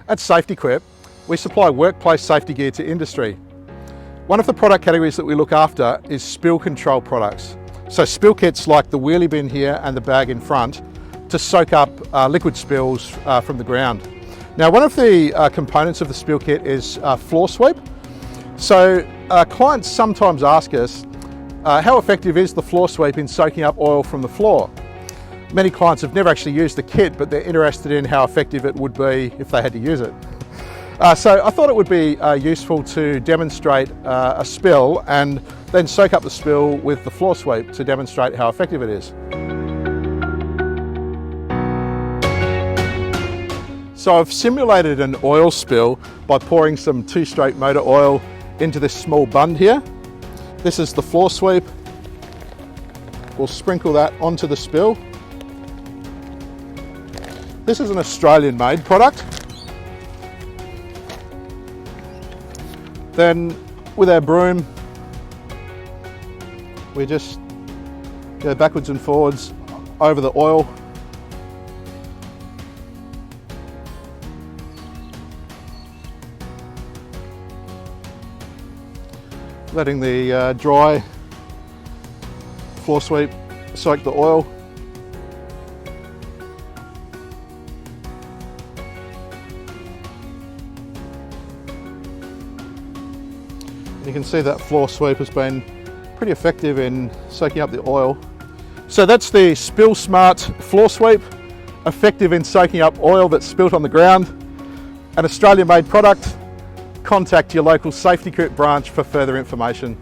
At SafetyQuip, we supply workplace safety gear to industry. One of the product categories that we look after is spill control products. So spill kits like the wheelie bin here and the bag in front to soak up liquid spills from the ground. Now, one of the components of the spill kit is floor sweep. So clients sometimes ask us, how effective is the floor sweep in soaking up oil from the floor? Many clients have never actually used the kit, but they're interested in how effective it would be if they had to use it. So I thought it would be useful to demonstrate a spill and then soak up the spill with the floor sweep to demonstrate how effective it is. So I've simulated an oil spill by pouring some 2-stroke motor oil into this small bund here. This is the floor sweep. We'll sprinkle that onto the spill. This is an Australian-made product. Then with our broom, we just go backwards and forwards over the oil. Letting the dry floor sweep soak the oil. You can see that floor sweep has been pretty effective in soaking up the oil. So that's the SpillSmart floor sweep, effective in soaking up oil that's spilt on the ground. An Australian-made product. Contact your local SafetyQuip branch for further information.